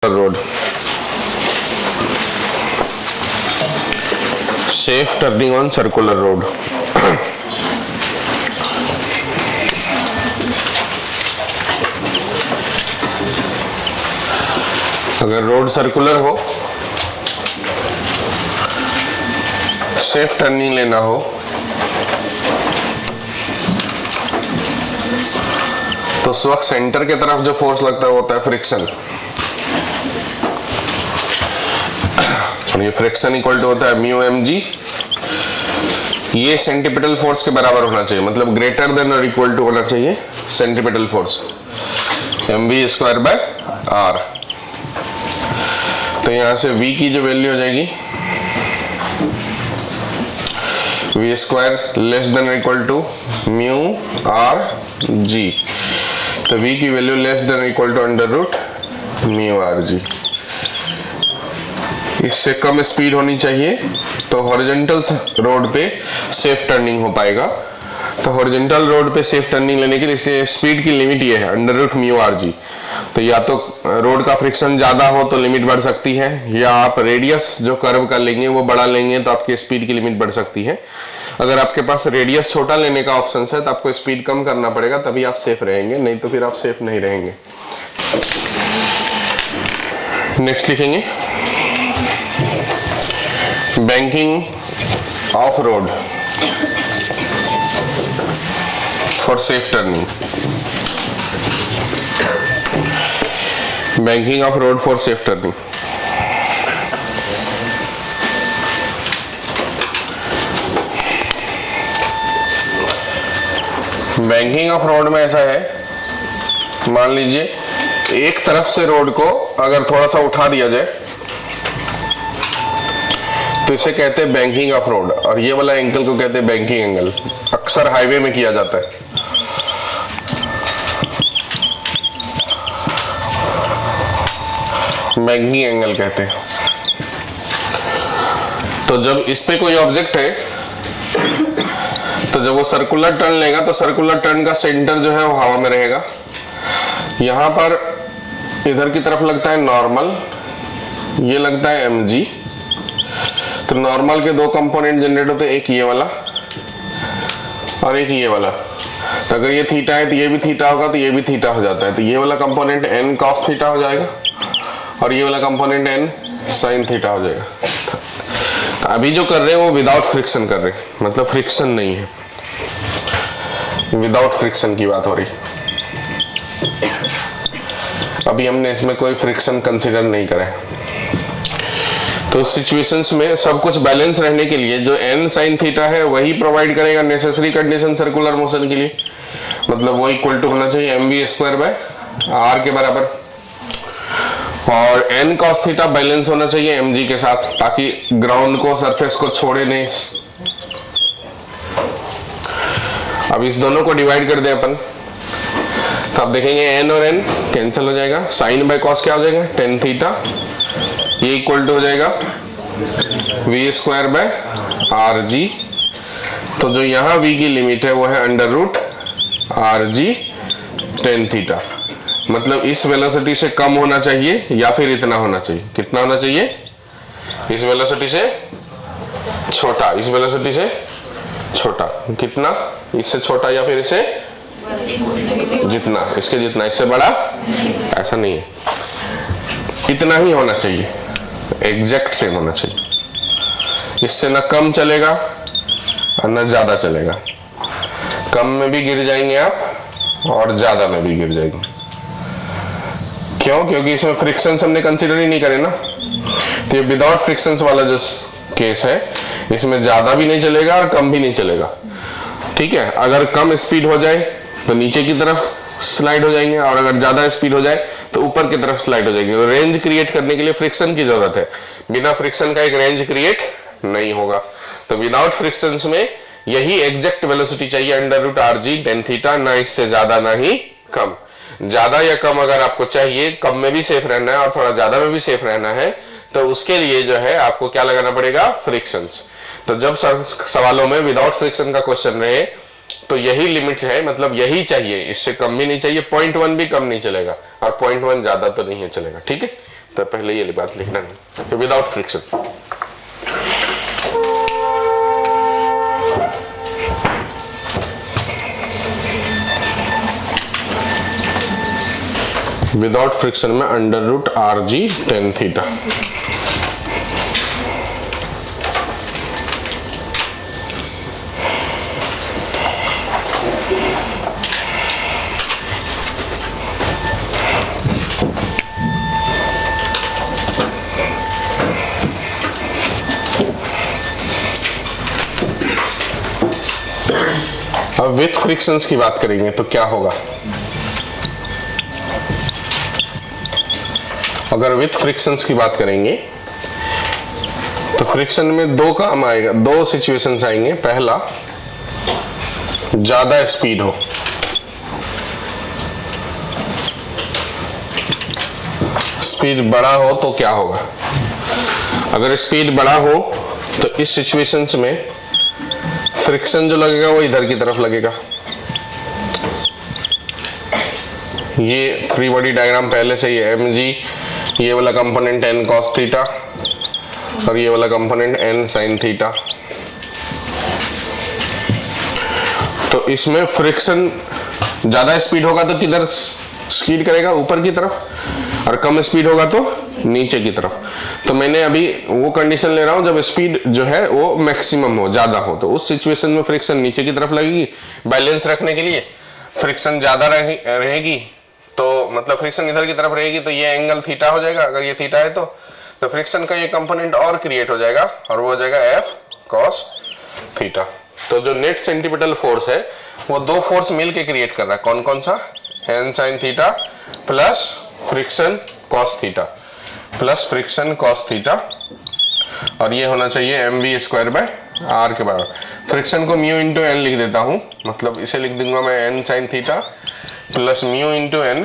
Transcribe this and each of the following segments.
road. Safe turning on circular road. अगर road circular हो, safe turning लेना हो, तो उस वक्त सेंटर के तरफ जो फोर्स लगता है वो होता है फ्रिक्शन। और ये फ्रिक्शन इक्वल टू होता है म्यू एम जी। ये सेंटीपिटल फोर्स के बराबर होना चाहिए, मतलब ग्रेटर देन और इक्वल टू होना चाहिए centripetal force M V square by R. तो यहां से v की जो वैल्यू हो जाएगी वी स्क्वायर लेस देन और equal to mu R G. तो v की value less than equal to under root mu R G. इससे कम स्पीड होनी चाहिए तो हॉरिजॉन्टल रोड पे सेफ टर्निंग हो पाएगा। तो हॉरिजॉन्टल रोड पे सेफ टर्निंग लेने के लिए स्पीड की लिमिट ये है under root mu R G. तो या तो रोड का फ्रिक्शन ज्यादा हो तो लिमिट बढ़ सकती है, या आप रेडियस जो कर्व का लेंगे वो बड़ा लेंगे तो आपकी स्पीड की लिमिट बढ़ सकती है। अगर आपके पास रेडियस छोटा लेने का ऑप्शन है तो आपको स्पीड कम करना पड़ेगा, तभी आप सेफ रहेंगे, नहीं तो फिर आप सेफ नहीं रहेंगे। नेक्स्ट लिखेंगे banking of road for safe turning. Banking of road for safe turning. Banking of road में ऐसा है, मान लीजिए एक तरफ से रोड को अगर थोड़ा सा उठा दिया जाए तो इसे कहते हैं बैंकिंग ऑफ रोड, और ये वाला एंगल को कहते हैं बैंकिंग एंगल। अक्सर हाईवे में किया जाता है। बैंकिंग एंगल कहते हैं। तो जब इस पे कोई ऑब्जेक्ट है तो जब वो सर्कुलर टर्न लेगा तो सर्कुलर टर्न का सेंटर जो है वो हवा में रहेगा। यहां पर इधर की तरफ लगता है नॉर्मल, ये लगता है एम जी। तो नॉर्मल के दो कंपोनेंट जनरेट होते हैं, एक ये वाला और एक ये वाला। तो अगर ये थीटा है तो ये भी थीटा होगा, तो ये भी थीटा हो जाता है। तो ये वाला कंपोनेंट एन कॉस थीटा हो जाएगा और ये वाला कंपोनेंट एन साइन थीटा हो जाएगा। तो अभी जो कर रहे हैं वो विदाउट फ्रिक्शन कर रहे हैं, मतलब फ्रिक्शन नहीं है, विदाउट फ्रिक्शन की बात हो रही। अभी हमने इसमें कोई फ्रिक्शन कंसीडर नहीं करा है। तो सिचुएशंस में सब कुछ बैलेंस रहने के लिए जो एन साइन थीटा है वही प्रोवाइड करेगा नेसेसरी कंडीशन सर्कुलर मोशन के लिए, मतलब वो इक्वल टू होना चाहिए M V square by R के बराबर। और एन कॉस थीटा बैलेंस होना चाहिए एम जी के साथ, ताकि ग्राउंड को सरफेस को छोड़े नहीं। अब इस दोनों को डिवाइड कर दें अपन, तो आप देखेंगे एन और एन कैंसिल हो जाएगा। साइन बाय कॉस क्या हो जाएगा, टेन थीटा। ये इक्वल टू हो जाएगा V square by R G. तो जो यहाँ v की लिमिट है वो है under root R G tan theta. मतलब इस वेलोसिटी से कम होना चाहिए या फिर इतना होना चाहिए। कितना होना चाहिए, इस वेलोसिटी से छोटा, इस वेलोसिटी से छोटा। कितना, इससे छोटा या फिर इससे जितना, इसके जितना, इससे बड़ा ऐसा नहीं है, इतना ही होना चाहिए, एग्जैक्ट सेम होना चाहिए। इससे ना कम चलेगा और ना ज्यादा चलेगा। कम में भी गिर जाएंगे आप और ज्यादा में भी गिर जाएंगे। क्यों? क्योंकि इसमें फ्रिक्शन हमने कंसीडर ही नहीं करे ना। तो ये विदाउट फ्रिक्शन वाला जो केस है इसमें ज्यादा भी नहीं चलेगा और कम भी नहीं चलेगा। ठीक है, अगर कम स्पीड हो जाए तो नीचे की तरफ स्लाइड हो जाएंगे, और अगर ज्यादा स्पीड हो जाए तो ऊपर की तरफ स्लाइड हो जाएंगे। रेंज क्रिएट करने के लिए फ्रिक्शन की जरूरत है, बिना फ्रिक्शन का एक रेंज क्रिएट नहीं होगा। तो विदाउट फ्रिक्शन में यही एग्जैक्ट वेलोसिटी चाहिए under root R G tan theta, ना इससे ज्यादा ना ही कम। ज्यादा या कम अगर आपको चाहिए, कम में भी सेफ रहना है और थोड़ा ज्यादा में भी सेफ रहना है, तो उसके लिए जो है आपको क्या लगाना पड़ेगा, फ्रिक्शंस। तो जब सवालों में विदाउट फ्रिक्शन का क्वेश्चन रहे तो यही लिमिट है, मतलब यही चाहिए, इससे कम भी नहीं चाहिए। 0.1 भी कम नहीं चलेगा और 0.1 ज्यादा तो नहीं है चलेगा। ठीक है, तो पहले ये बात लिखना नहीं, विदाउट फ्रिक्शन। विदाउट फ्रिक्शन में under root R G tan theta. अब विथ फ्रिक्शंस की बात करेंगे तो क्या होगा। अगर विथ फ्रिक्शंस की बात करेंगे तो फ्रिक्शन में दो काम आएगा, दो सिचुएशंस आएंगे। पहला, ज्यादा स्पीड हो, स्पीड बड़ा हो तो क्या होगा। अगर स्पीड बड़ा हो तो इस सिचुएशंस में फ्रिक्शन जो लगेगा वो इधर की तरफ लगेगा। ये फ्री बॉडी डायग्राम पहले से ही है। एम जी ये वाला कंपोनेंट n cos थीटा और ये वाला कंपोनेंट n sin थीटा। तो इसमें फ्रिक्शन ज्यादा स्पीड होगा तो किधर स्पीड करेगा, ऊपर की तरफ, और कम स्पीड होगा तो नीचे की तरफ। तो मैंने अभी वो कंडीशन ले रहा हूं जब स्पीड जो है वो मैक्सिमम हो, ज्यादा हो, तो उस सिचुएशन में फ्रिक्शन नीचे की तरफ लगेगी। बैलेंस रखने के लिए फ्रिक्शन ज्यादा रहेगी तो मतलब फ्रिक्शन इधर की तरफ रहेगी तो ये एंगल थीटा हो जाएगा। अगर ये थीटा है तो फ्रिक्शन का ये कंपोनेंट और क्रिएट हो जाएगा और वो हो जाएगा एफ कॉस थीटा। तो जो नेट सेंटीपिटल फोर्स है वो दो फोर्स मिलके क्रिएट कर रहा है। कौन कौन सा, N sine theta plus friction cos theta plus friction cos theta, और ये होना चाहिए M V square by R के बराबर। फ्रिक्शन को म्यू इंटू एन लिख देता हूं, मतलब इसे लिख दूंगा मैं N sine theta plus mu into N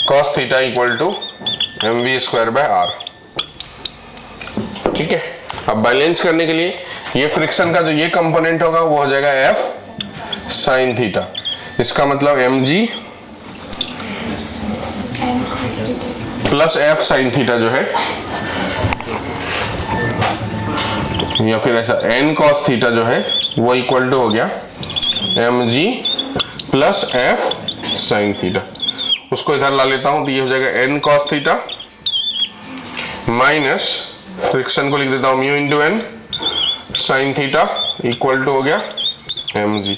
cos theta equal to M V square by R. ठीक है। अब बैलेंस करने के लिए ये फ्रिक्शन का जो ये कंपोनेंट होगा वो हो जाएगा एफ साइन थीटा। इसका मतलब M G plus F sine theta जो है, या फिर ऐसा एन कॉस थीटा जो है वो इक्वल टू हो गया M G plus F sine theta. उसको इधर ला लेता हूं तो ये हो जाएगा N cos theta minus friction को लिख देता हूं mu into N sine theta equal to हो गया एम जी।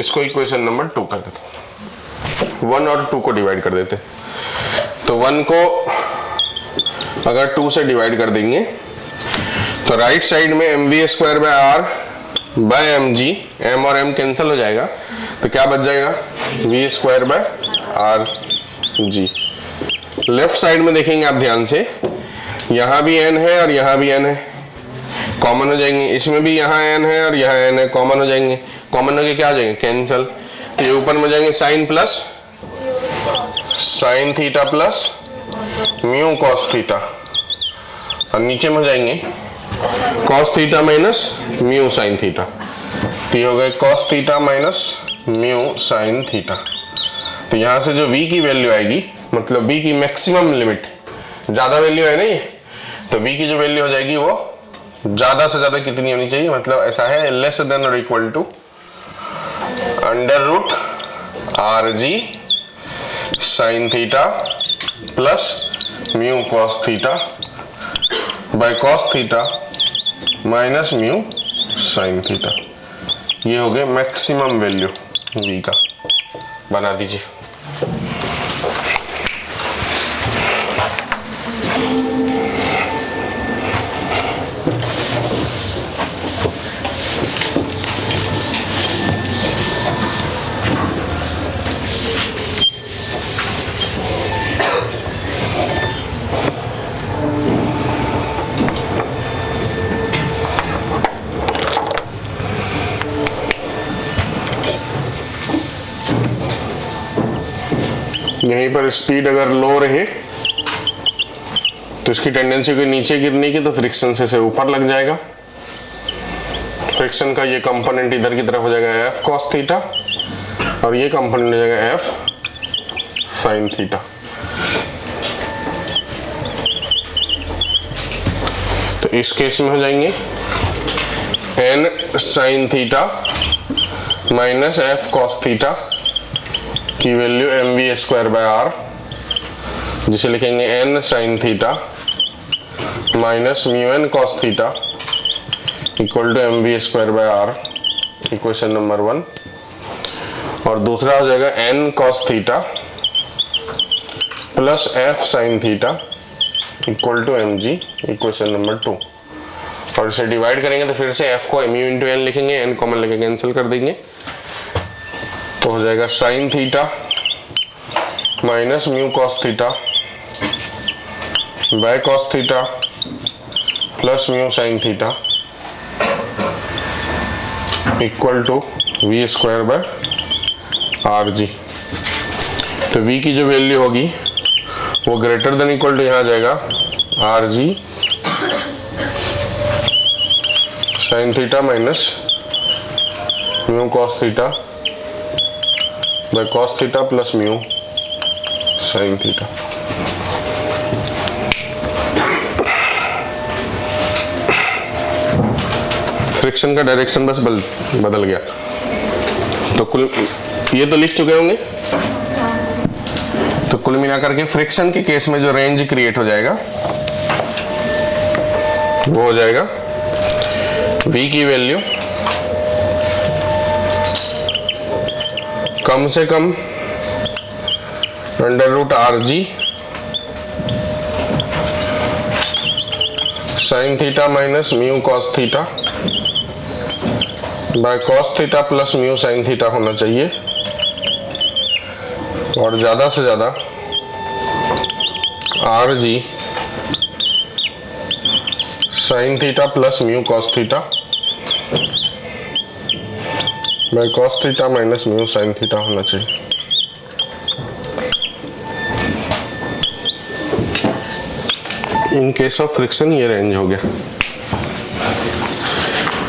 इसको इक्वेशन नंबर 2 कर देता हूं। 1 और 2 को डिवाइड कर देते, तो 1 को अगर 2 से डिवाइड कर देंगे तो राइट साइड में M V square by R by M G, M और एम कैंसिल हो जाएगा तो क्या बच जाएगा, V square by R G. Left side में देखेंगे आप ध्यान से, यहां भी एन है और यहां भी एन है, कॉमन हो जाएंगे। इसमें भी यहाँ एन है और यहाँ एन है, कॉमन हो जाएंगे। कॉमन होके क्या हो जाएंगे, कैंसिल। तो ये ऊपर में जाएंगे sine plus sine theta plus mu cos theta, और नीचे में हो जाएंगे cos theta minus mu sine theta. तो ये हो गए cos theta minus mu sine theta. तो यहां से जो v की वैल्यू आएगी, मतलब v की मैक्सिमम लिमिट, ज्यादा वैल्यू है ना ये, तो v की जो वैल्यू हो जाएगी वो ज्यादा से ज्यादा कितनी होनी चाहिए, मतलब ऐसा है लेस देन और equal to under root R G sine theta plus mu cos theta by cos theta minus mu sine theta. ये हो गए मैक्सिमम वैल्यू v का। बना दीजिए। यहीं पर स्पीड अगर लो रहे तो इसकी टेंडेंसी को नीचे गिरने की, तो फ्रिक्शन से ऊपर लग जाएगा। फ्रिक्शन का ये कंपोनेंट इधर की तरफ हो जाएगा एफ कॉस थीटा और ये कंपोनेंट हो जाएगा एफ साइन थीटा। इस केस में हो जाएंगे n sine theta minus f cos theta की वैल्यू mv²/r, जिसे लिखेंगे n sine theta minus mu n cos theta equal to mv²/r, equation number 1। और दूसरा हो जाएगा n cos theta plus f sine theta equal to mg, equation number 2। और इसे divide करेंगे तो फिर से f को म्यू इंटू n लिखेंगे, n कॉमन लेके कैंसिल कर देंगे, तो हो जाएगा sine theta minus mu cos theta by cos theta plus mu sine theta equal to v²/rg। तो v की जो वैल्यू होगी वो ग्रेटर देन इक्वल टू यहाँ आ जाएगा rg sign theta minus mu cos theta by cos theta plus mu sine theta. Friction का direction बस बदल गया। तो कुल ये तो लिख चुके होंगे। तो कुल मिलाकर के फ्रिक्शन के केस में जो रेंज क्रिएट हो जाएगा वो हो जाएगा v की वैल्यू कम से कम √rg sign theta minus mu cos theta by cos theta plus mu sine theta होना चाहिए, और ज्यादा से ज्यादा rg sign theta plus mu cos theta by cos theta minus mu sine theta होना चाहिए। इन केस ऑफ फ्रिक्शन ये range हो गया।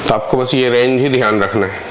तो आपको बस ये रेंज ही ध्यान रखना है।